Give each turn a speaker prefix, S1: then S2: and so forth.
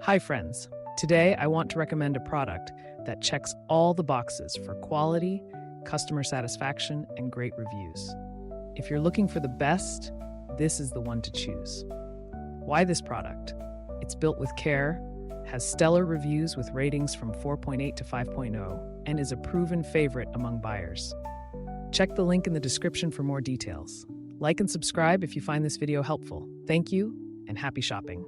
S1: Hi, friends. Today, I want to recommend a product that checks all the boxes for quality, customer satisfaction, and great reviews. If you're looking for the best, this is the one to choose. Why this product? It's built with care, has stellar reviews with ratings from 4.8 to 5.0, and is a proven favorite among buyers. Check the link in the description for more details. Like and subscribe if you find this video helpful. Thank you, and happy shopping.